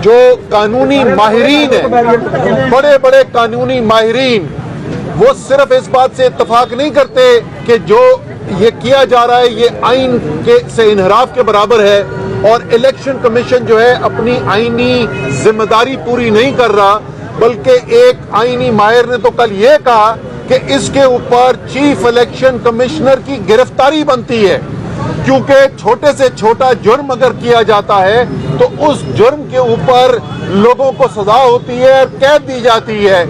جو قانونی ماہرین ہیں، بڑے بڑے قانونی ماہرین، وہ صرف اس بات سے اتفاق نہیں کرتے کہ جو یہ کیا جا رہا ہے یہ آئین سے انحراف کے برابر ہے، اور الیکشن کمیشن جو ہے اپنی آئینی ذمہ داری پوری نہیں کر رہا، بلکہ ایک آئینی ماہر نے تو کل یہ کہا کہ اس کے اوپر چیف الیکشن کمشنر کی گرفتاری بنتی ہے، کیونکہ چھوٹے سے چھوٹا جرم اگر کیا جاتا ہے تو اس جرم کے اوپر لوگوں کو سزا ہوتی ہے اور قید دی جاتی ہے۔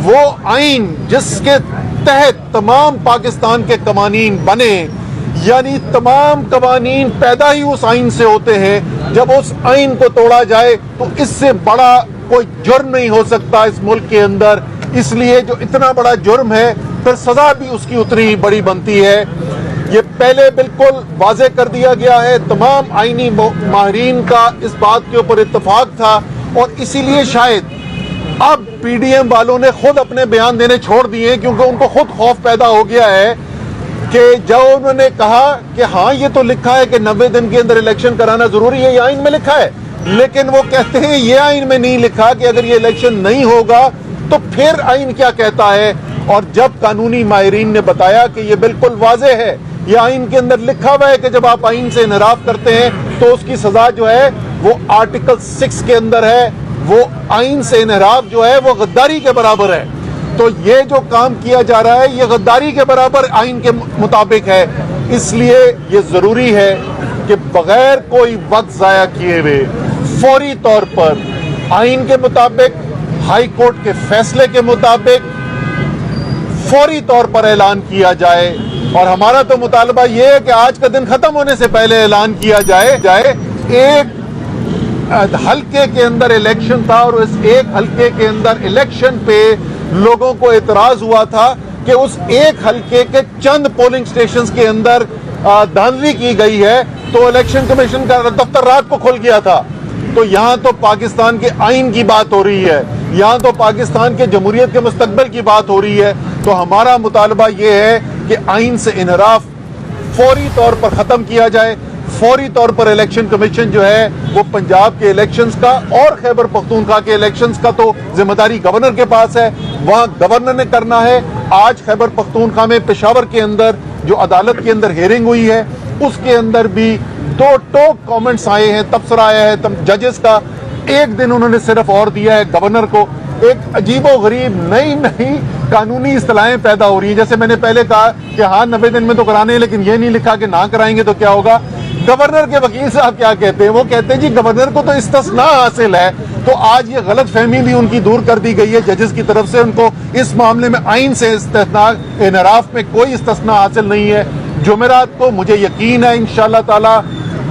وہ آئین جس کے تحت تمام پاکستان کے قوانین بنے، یعنی تمام قوانین پیدا ہی اس آئین سے ہوتے ہیں، جب اس آئین کو توڑا جائے تو اس سے بڑا کوئی جرم نہیں ہو سکتا اس ملک کے اندر، اس لیے جو اتنا بڑا جرم ہے پھر سزا بھی اس کی اتنی ہی بڑی بنتی ہے۔ یہ پہلے بالکل واضح کر دیا گیا ہے، تمام آئینی ماہرین کا اس بات کے اوپر اتفاق تھا، اور اسی لیے شاید اب پی ڈی ایم والوں نے خود اپنے بیان دینے چھوڑ دیے، کیونکہ ان کو خود خوف پیدا ہو گیا ہے کہ جب انہوں نے کہا کہ ہاں یہ تو لکھا ہے کہ 90 دن کے اندر الیکشن کرانا ضروری ہے، یہ آئین میں لکھا ہے، لیکن وہ کہتے ہیں یہ آئین میں نہیں لکھا کہ اگر یہ الیکشن نہیں ہوگا تو پھر آئین کیا کہتا ہے۔ اور جب قانونی ماہرین نے بتایا کہ یہ بالکل واضح ہے، یہ آئین کے اندر لکھا ہوا ہے کہ جب آپ آئین سے انحراف کرتے ہیں تو اس کی سزا جو ہے وہ آرٹیکل 6 کے اندر ہے، وہ آئین سے انحراف جو ہے وہ غداری کے برابر ہے۔ تو یہ جو کام کیا جا رہا ہے یہ غداری کے برابر آئین کے مطابق ہے، اس لیے یہ ضروری ہے کہ بغیر کوئی وقت ضائع کیے ہوئے فوری طور پر آئین کے مطابق، ہائی کورٹ کے فیصلے کے مطابق فوری طور پر اعلان کیا جائے۔ اور ہمارا تو مطالبہ یہ ہے کہ آج کا دن ختم ہونے سے پہلے اعلان کیا جائے۔ ایک حلقے کے اندر الیکشن تھا، اور اس ایک حلقے کے اندر الیکشن پہ لوگوں کو اعتراض ہوا تھا کہ اس ایک حلقے کے چند پولنگ سٹیشنز کے اندر دھاندلی کی گئی ہے، تو الیکشن کمیشن کا دفتر رات کو کھل گیا تھا۔ تو یہاں تو پاکستان کے آئین کی بات ہو رہی ہے، یہاں تو پاکستان کے جمہوریت کے مستقبل کی بات ہو رہی ہے۔ تو ہمارا مطالبہ یہ ہے کہ آئین سے انحراف فوری طور پر ختم کیا جائے، فوری طور پر الیکشن کمیشن جو ہے وہ پنجاب کے الیکشنز کا اور خیبر پختونخوا کے الیکشنز کا تو ذمہ داری گورنر کے پاس ہے، وہاں گورنر نے کرنا ہے۔ آج خیبر پختونخوا میں پشاور کے اندر جو عدالت کے اندر ہیئرنگ ہوئی ہے، اس کے اندر بھی 2 ٹوک کامنٹس آئے ہیں، تبصرہ آیا ہے ججز کا، ایک دن انہوں نے صرف اور دیا ہے گورنر کو۔ ایک عجیب و غریب نئی قانونی اصطلاحیں پیدا ہو رہی ہیں، جیسے میں نے پہلے کہا کہ ہاں 90 دن میں تو کرانے ہیں، لیکن یہ نہیں لکھا کہ نہ کرائیں گے تو کیا ہوگا۔ گورنر کے وکیل صاحب کیا کہتے ہیں؟ وہ کہتے ہیں جی گورنر کو تو استثناء حاصل ہے۔ تو آج یہ غلط فہمی بھی ان کی دور کر دی گئی ہے ججز کی طرف سے، ان کو اس معاملے میں آئین سے استثناء انحراف میں کوئی استثناء حاصل نہیں ہے۔ جمعرات کو مجھے یقین ہے انشاءاللہ تعالی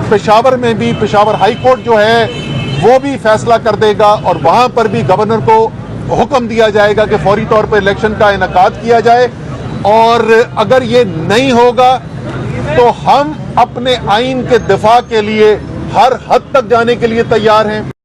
پشاور میں بھی پشاور ہائی کورٹ جو ہے وہ بھی فیصلہ کر دے گا، اور وہاں پر بھی گورنر کو حکم دیا جائے گا کہ فوری طور پر الیکشن کا انعقاد کیا جائے۔ اور اگر یہ نہیں ہوگا تو ہم اپنے آئین کے دفاع کے لیے ہر حد تک جانے کے لیے تیار ہیں۔